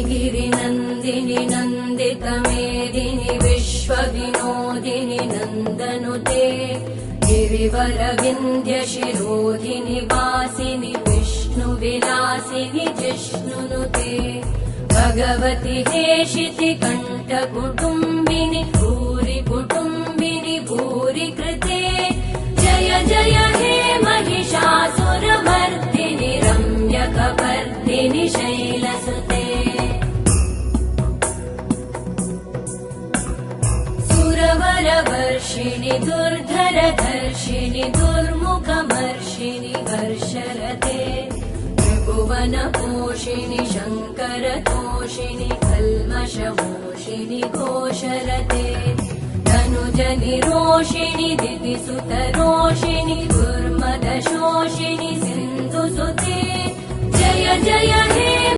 गिरिनन्दिनि नन्दितमेदिनि विश्वविनोदिनि नन्दनुते गिरिवरविन्द्यशिरोधिनि वासिनि विष्णुविलासिनि जिष्णुनुते भगवति हेशिति कण्ठकुटुम्बिनि भूरि कुटुम्बिनि भूरि कृते जय जय हे महिषासुरमर्दिनि रम्यकपर्दिनि शैलसुते सुरवरवर्षिणि दुर्धरधर्षिणि दुर्मुखमर्षिणि हर्षरते त्रिभुवनपोषिणि शङ्करतोषिणि कल्मषमोषिणि घोषरते धनुजनिरोषिणि दितिसुतरोषिणि दुर्मदशोषिणि सिन्धुसुते जय जय हे